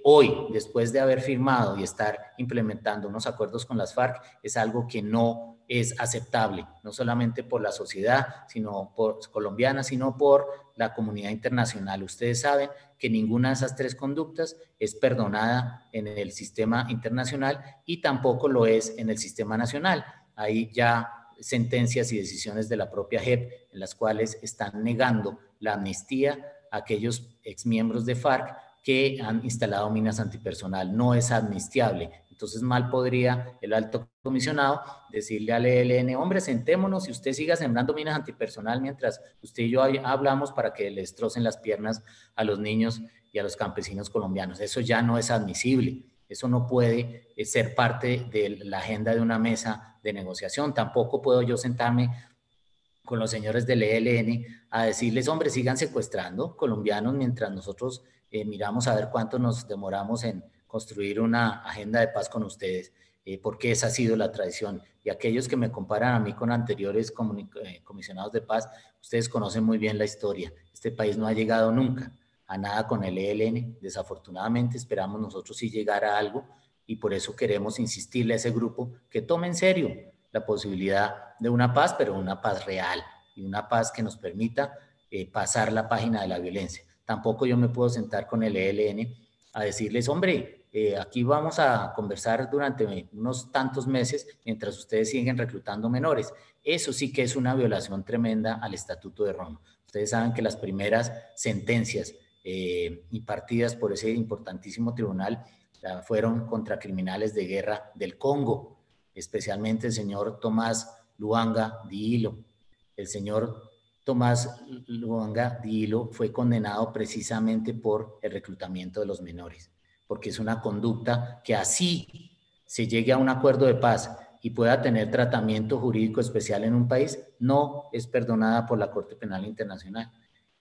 hoy, después de haber firmado y estar implementando unos acuerdos con las FARC, es algo que no es aceptable, no solamente por la sociedad sino por colombiana, sino por la comunidad internacional. Ustedes saben que ninguna de esas tres conductas es perdonada en el sistema internacional y tampoco lo es en el sistema nacional. Hay ya sentencias y decisiones de la propia JEP en las cuales están negando la amnistía a aquellos exmiembros de FARC que han instalado minas antipersonal. No es amnistiable. Entonces, mal podría el alto comisionado decirle al ELN, hombre, sentémonos y usted siga sembrando minas antipersonal mientras usted y yo hablamos para que le destrocen las piernas a los niños y a los campesinos colombianos. Eso ya no es admisible. Eso no puede ser parte de la agenda de una mesa de negociación. Tampoco puedo yo sentarme con los señores del ELN a decirles, hombre, sigan secuestrando colombianos mientras nosotros miramos a ver cuánto nos demoramos en construir una agenda de paz con ustedes, porque esa ha sido la tradición. Y aquellos que me comparan a mí con anteriores comisionados de paz, ustedes conocen muy bien la historia. Este país no ha llegado nunca a nada con el ELN. Desafortunadamente esperamos nosotros sí llegar a algo y por eso queremos insistirle a ese grupo que tome en serio la posibilidad de una paz, pero una paz real y una paz que nos permita pasar la página de la violencia. Tampoco yo me puedo sentar con el ELN a decirles, hombre, aquí vamos a conversar durante unos tantos meses mientras ustedes siguen reclutando menores. Eso sí que es una violación tremenda al Estatuto de Roma. Ustedes saben que las primeras sentencias impartidas por ese importantísimo tribunal fueron contra criminales de guerra del Congo, especialmente el señor Tomás Luanga Dihilo. El señor Tomás Luanga Dihilo fue condenado precisamente por el reclutamiento de los menores, porque es una conducta que así se llegue a un acuerdo de paz y pueda tener tratamiento jurídico especial en un país, no es perdonada por la Corte Penal Internacional.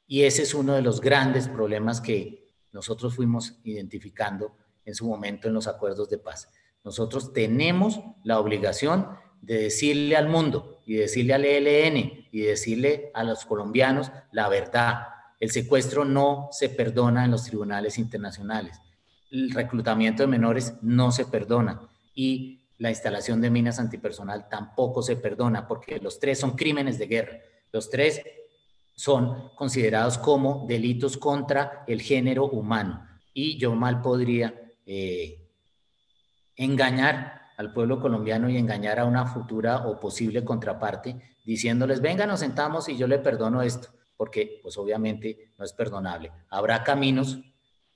Y ese es uno de los grandes problemas que nosotros fuimos identificando en su momento en los acuerdos de paz. Nosotros tenemos la obligación de decirle al mundo y decirle al ELN y decirle a los colombianos la verdad. El secuestro no se perdona en los tribunales internacionales. El reclutamiento de menores no se perdona. Y la instalación de minas antipersonal tampoco se perdona, porque los tres son crímenes de guerra. Los tres son considerados como delitos contra el género humano. Y yo mal podría engañar al pueblo colombiano y engañar a una futura o posible contraparte diciéndoles, venga, nos sentamos y yo le perdono esto, porque pues obviamente no es perdonable. Habrá caminos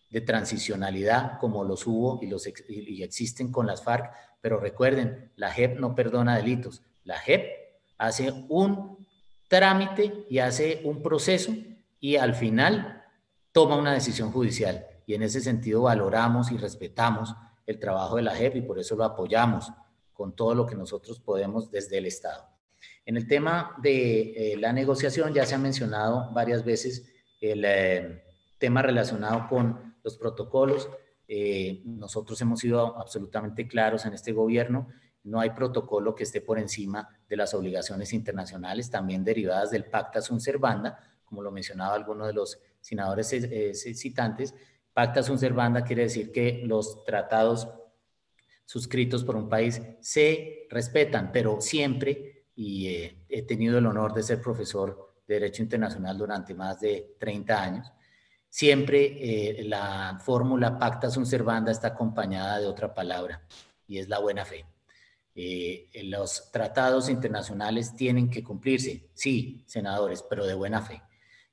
de transicionalidad como los hubo y existen con las FARC, pero recuerden, la JEP no perdona delitos. La JEP hace un trámite y hace un proceso y al final toma una decisión judicial. Y en ese sentido valoramos y respetamos el trabajo de la JEP y por eso lo apoyamos con todo lo que nosotros podemos desde el Estado. En el tema de la negociación ya se ha mencionado varias veces el tema relacionado con los protocolos. Nosotros hemos sido absolutamente claros en este gobierno. No hay protocolo que esté por encima de las obligaciones internacionales, también derivadas del Pacta Sunt Servanda, como lo mencionaba alguno de los senadores citantes. Pacta Sunt Servanda quiere decir que los tratados suscritos por un país se respetan, pero siempre, y he tenido el honor de ser profesor de Derecho Internacional durante más de 30 años, siempre la fórmula Pacta Sunt Servanda está acompañada de otra palabra, y es la buena fe. Los tratados internacionales tienen que cumplirse, sí, senadores, pero de buena fe.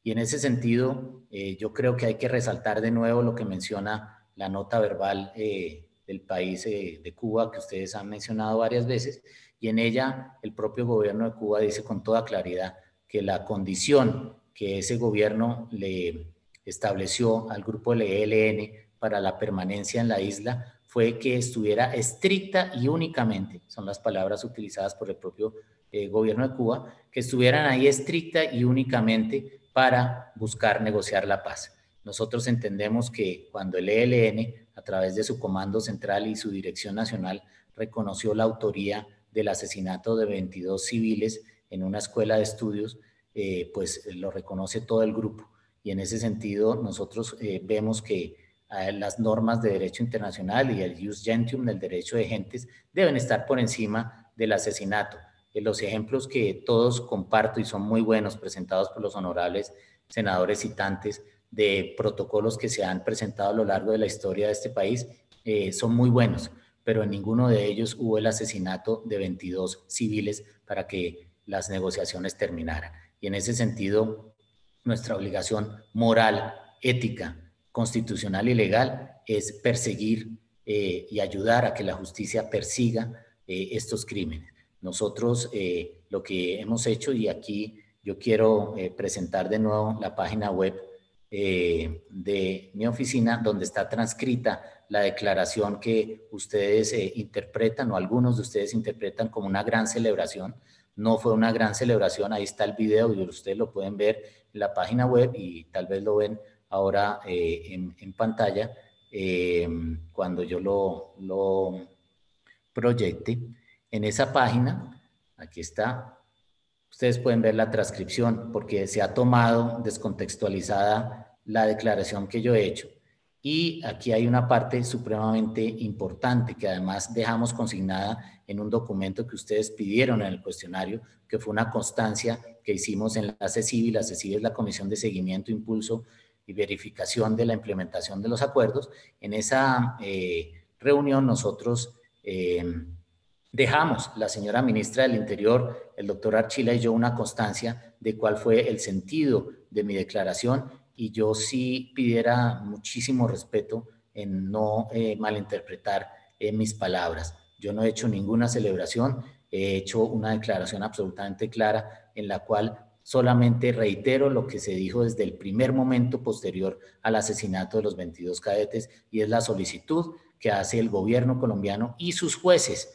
Y en ese sentido, yo creo que hay que resaltar de nuevo lo que menciona la nota verbal del país de Cuba, que ustedes han mencionado varias veces, y en ella el propio gobierno de Cuba dice con toda claridad que la condición que ese gobierno le estableció al grupo del ELN para la permanencia en la isla fue que estuviera estricta y únicamente, son las palabras utilizadas por el propio gobierno de Cuba, que estuvieran ahí estricta y únicamente para buscar negociar la paz. Nosotros entendemos que cuando el ELN, a través de su comando central y su dirección nacional, reconoció la autoría del asesinato de 22 civiles en una escuela de estudios, pues lo reconoce todo el grupo. Y en ese sentido, nosotros vemos que las normas de derecho internacional y el jus gentium, el derecho de gentes, deben estar por encima del asesinato. Los ejemplos que todos comparto y son muy buenos, presentados por los honorables senadores citantes, de protocolos que se han presentado a lo largo de la historia de este país, son muy buenos, pero en ninguno de ellos hubo el asesinato de 22 civiles para que las negociaciones terminaran. Y en ese sentido, nuestra obligación moral, ética, constitucional y legal es perseguir y ayudar a que la justicia persiga estos crímenes. Nosotros lo que hemos hecho, y aquí yo quiero presentar de nuevo la página web de mi oficina, donde está transcrita la declaración que ustedes interpretan, o algunos de ustedes interpretan como una gran celebración. No fue una gran celebración, ahí está el video y ustedes lo pueden ver en la página web y tal vez lo ven ahora en pantalla cuando yo lo proyecte. En esa página, aquí está, ustedes pueden ver la transcripción porque se ha tomado descontextualizada la declaración que yo he hecho. Y aquí hay una parte supremamente importante que además dejamos consignada en un documento que ustedes pidieron en el cuestionario, que fue una constancia que hicimos en la CECIBI. La CECIBI es la Comisión de Seguimiento, Impulso y Verificación de la Implementación de los Acuerdos. En esa reunión nosotros dejamos, la señora ministra del Interior, el doctor Archila y yo, una constancia de cuál fue el sentido de mi declaración, y yo sí pidiera muchísimo respeto en no malinterpretar mis palabras. Yo no he hecho ninguna celebración, he hecho una declaración absolutamente clara en la cual solamente reitero lo que se dijo desde el primer momento posterior al asesinato de los 22 cadetes, y es la solicitud que hace el gobierno colombiano y sus jueces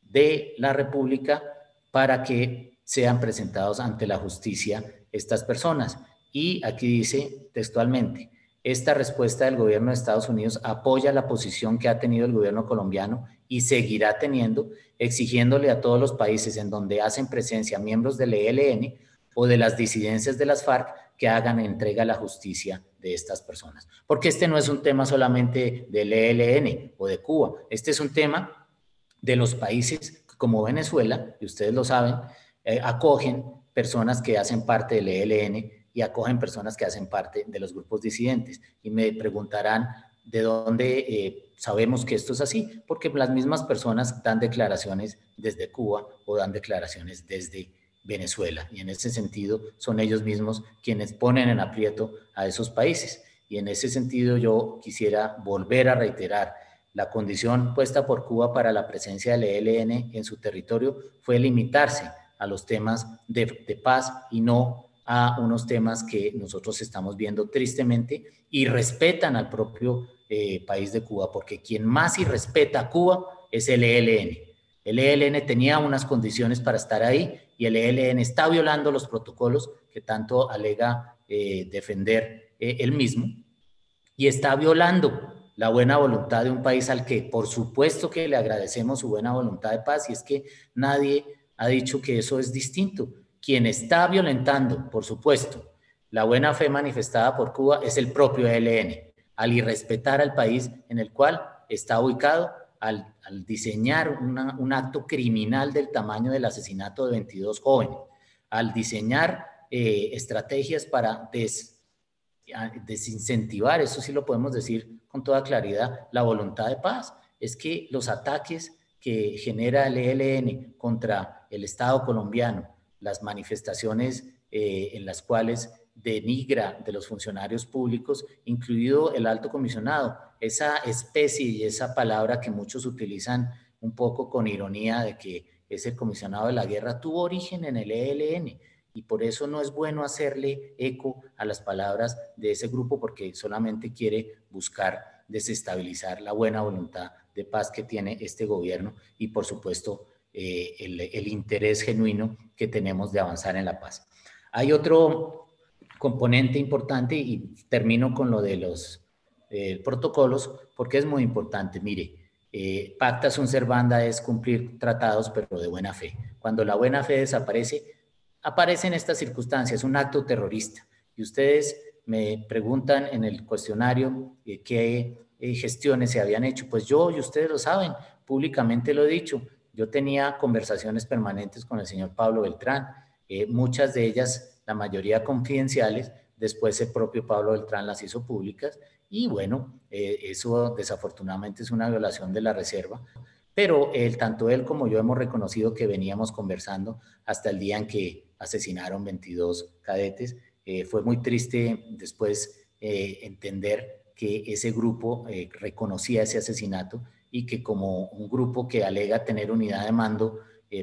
de la República para que sean presentados ante la justicia estas personas. Y aquí dice textualmente, esta respuesta del gobierno de Estados Unidos apoya la posición que ha tenido el gobierno colombiano y seguirá teniendo, exigiéndole a todos los países en donde hacen presencia miembros del ELN o de las disidencias de las FARC que hagan entrega a la justicia de estas personas. Porque este no es un tema solamente del ELN o de Cuba, este es un tema de los países como Venezuela, y ustedes lo saben, acogen personas que hacen parte del ELN y acogen personas que hacen parte de los grupos disidentes. Y me preguntarán de dónde sabemos que esto es así, porque las mismas personas dan declaraciones desde Cuba o dan declaraciones desde Venezuela, y en ese sentido son ellos mismos quienes ponen en aprieto a esos países. Y en ese sentido yo quisiera volver a reiterar: la condición puesta por Cuba para la presencia del ELN en su territorio fue limitarse a los temas de paz y no a unos temas que nosotros estamos viendo tristemente, y respetan al propio país de Cuba, porque quien más irrespeta a Cuba es el ELN. El ELN tenía unas condiciones para estar ahí y el ELN está violando los protocolos que tanto alega defender él mismo, y está violando la buena voluntad de un país al que por supuesto que le agradecemos su buena voluntad de paz, y es que nadie ha dicho que eso es distinto. Quien está violentando, por supuesto, la buena fe manifestada por Cuba es el propio ELN, al irrespetar al país en el cual está ubicado, al diseñar un acto criminal del tamaño del asesinato de 22 jóvenes, al diseñar estrategias para desincentivar, eso sí lo podemos decir con toda claridad, la voluntad de paz. Es que los ataques que genera el ELN contra el Estado colombiano, las manifestaciones en las cuales denigra de los funcionarios públicos, incluido el alto comisionado, esa especie y esa palabra que muchos utilizan un poco con ironía de que es el comisionado de la guerra, tuvo origen en el ELN. Y por eso no es bueno hacerle eco a las palabras de ese grupo, porque solamente quiere buscar desestabilizar la buena voluntad de paz que tiene este gobierno y, por supuesto, el interés genuino que tenemos de avanzar en la paz. Hay otro componente importante, y termino con lo de los protocolos, porque es muy importante. Mire, pacta sunt servanda es cumplir tratados, pero de buena fe. Cuando la buena fe desaparece, aparecen estas circunstancias, un acto terrorista. Y ustedes me preguntan en el cuestionario qué gestiones se habían hecho. Pues yo, y ustedes lo saben, públicamente lo he dicho, yo tenía conversaciones permanentes con el señor Pablo Beltrán, muchas de ellas, la mayoría confidenciales. Después el propio Pablo Beltrán las hizo públicas, y bueno, eso desafortunadamente es una violación de la reserva. Pero tanto él como yo hemos reconocido que veníamos conversando hasta el día en que asesinaron 22 cadetes. Fue muy triste después entender que ese grupo reconocía ese asesinato, y que como un grupo que alega tener unidad de mando,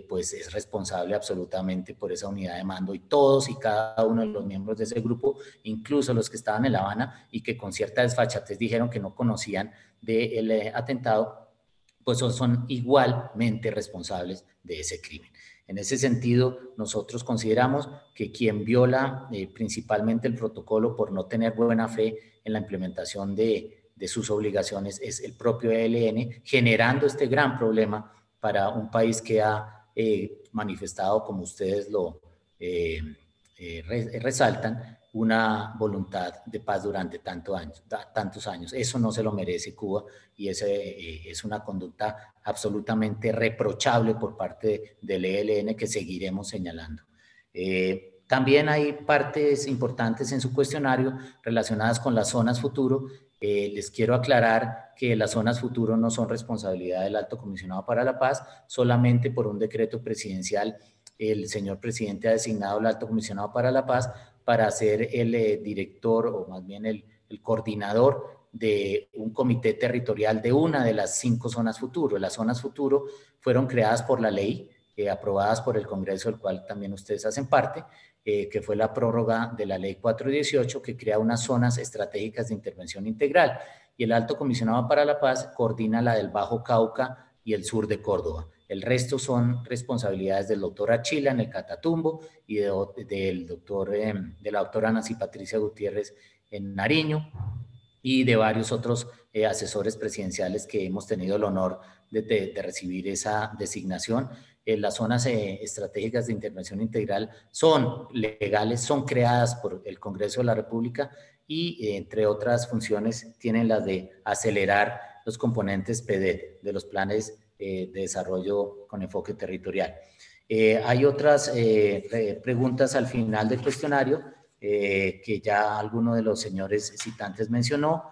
pues es responsable absolutamente por esa unidad de mando, y todos y cada uno de los miembros de ese grupo, incluso los que estaban en La Habana y que con cierta desfachatez dijeron que no conocían del atentado, pues son igualmente responsables de ese crimen. En ese sentido, nosotros consideramos que quien viola principalmente el protocolo por no tener buena fe en la implementación de sus obligaciones es el propio ELN, generando este gran problema para un país que ha manifestado, como ustedes lo resaltan, una voluntad de paz durante tantos años. Eso no se lo merece Cuba, y es una conducta absolutamente reprochable por parte del ELN que seguiremos señalando. También hay partes importantes en su cuestionario relacionadas con las zonas futuro. Les quiero aclarar que las zonas futuro no son responsabilidad del Alto Comisionado para la Paz. Solamente por un decreto presidencial el señor presidente ha designado al Alto Comisionado para la Paz para ser el director, o más bien el coordinador de un comité territorial de una de las 5 zonas futuro. Las zonas futuro fueron creadas por la ley, aprobadas por el Congreso, del cual también ustedes hacen parte, que fue la prórroga de la Ley 418, que crea unas zonas estratégicas de intervención integral. Y el Alto Comisionado para la Paz coordina la del Bajo Cauca y el sur de Córdoba. El resto son responsabilidades del doctor Achila en el Catatumbo y de la doctora Nancy Patricia Gutiérrez en Nariño, y de varios otros asesores presidenciales que hemos tenido el honor de recibir esa designación. Las zonas estratégicas de intervención integral son legales, son creadas por el Congreso de la República y, entre otras funciones, tienen las de acelerar los componentes PDET de los planes de desarrollo con enfoque territorial. Hay otras preguntas al final del cuestionario que ya alguno de los señores citantes mencionó.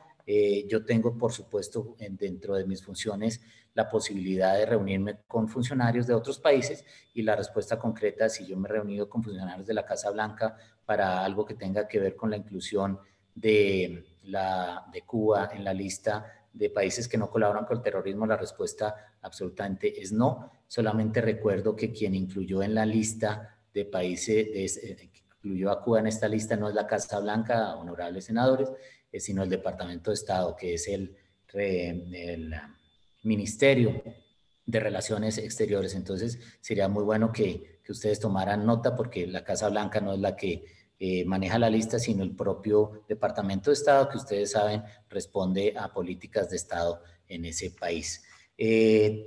Yo tengo, por supuesto, dentro de mis funciones, la posibilidad de reunirme con funcionarios de otros países, y la respuesta concreta, si yo me he reunido con funcionarios de la Casa Blanca para algo que tenga que ver con la inclusión de Cuba en la lista de países que no colaboran con el terrorismo, la respuesta absolutamente es no. Solamente recuerdo que quien incluyó en la lista de países, incluyó a Cuba en esta lista, no es la Casa Blanca, honorables senadores, sino el Departamento de Estado, que es el Ministerio de Relaciones Exteriores. Entonces, sería muy bueno que ustedes tomaran nota, porque la Casa Blanca no es la que maneja la lista, sino el propio Departamento de Estado, que ustedes saben responde a políticas de Estado en ese país.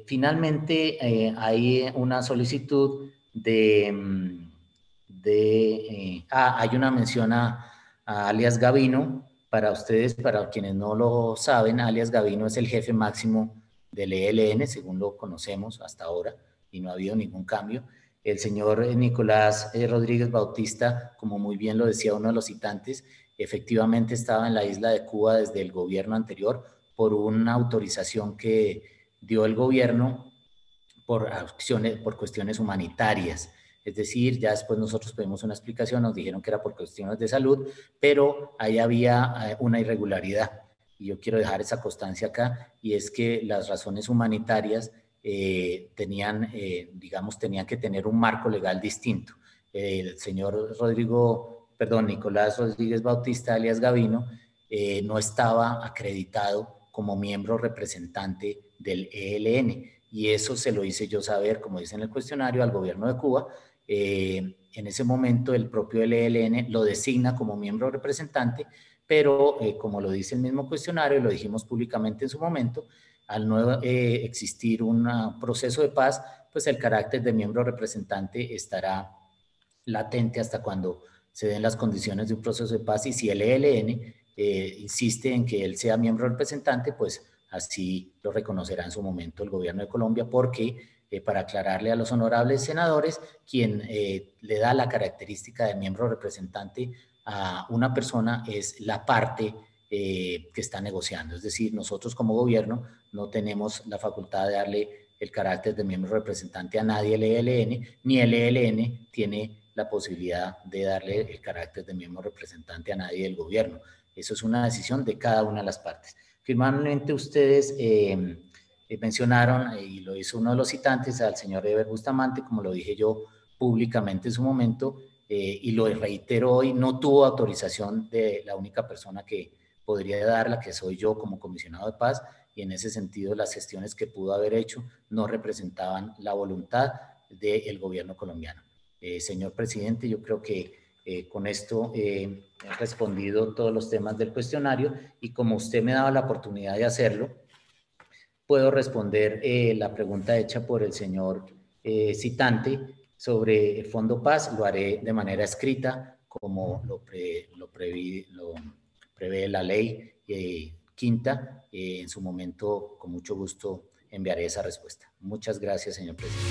Finalmente, hay una solicitud hay una mención a alias Gavino. Para ustedes, para quienes no lo saben, alias Gavino es el jefe máximo del ELN, según lo conocemos hasta ahora, y no ha habido ningún cambio. El señor Nicolás Rodríguez Bautista, como muy bien lo decía uno de los citantes, efectivamente estaba en la isla de Cuba desde el gobierno anterior por una autorización que dio el gobierno por cuestiones humanitarias. Es decir, ya después nosotros pedimos una explicación, nos dijeron que era por cuestiones de salud, pero ahí había una irregularidad. Y yo quiero dejar esa constancia acá, y es que las razones humanitarias tenían que tener un marco legal distinto. El señor Nicolás Rodríguez Bautista, alias Gavino, no estaba acreditado como miembro representante del ELN, y eso se lo hice yo saber, como dice en el cuestionario, al gobierno de Cuba. En ese momento el propio ELN lo designa como miembro representante, pero como lo dice el mismo cuestionario y lo dijimos públicamente en su momento, al no existir un proceso de paz, pues el carácter de miembro representante estará latente hasta cuando se den las condiciones de un proceso de paz, y si el ELN insiste en que él sea miembro representante, pues así lo reconocerá en su momento el gobierno de Colombia, porque para aclararle a los honorables senadores, quien le da la característica de miembro representante a una persona es la parte que está negociando. Es decir, nosotros como gobierno no tenemos la facultad de darle el carácter de miembro representante a nadie del ELN, ni el ELN tiene la posibilidad de darle el carácter de miembro representante a nadie del gobierno. Eso es una decisión de cada una de las partes. Finalmente, ustedes mencionaron, y lo hizo uno de los citantes, al señor Eber Bustamante, como lo dije yo públicamente en su momento, y lo reitero hoy, no tuvo autorización de la única persona que podría darla, que soy yo como comisionado de paz, y en ese sentido las gestiones que pudo haber hecho no representaban la voluntad del gobierno colombiano. Señor presidente, yo creo que con esto he respondido todos los temas del cuestionario, y como usted me daba la oportunidad de hacerlo, puedo responder la pregunta hecha por el señor citante sobre el Fondo Paz. Lo haré de manera escrita, como lo prevé la ley quinta. En su momento, con mucho gusto, enviaré esa respuesta. Muchas gracias, señor presidente.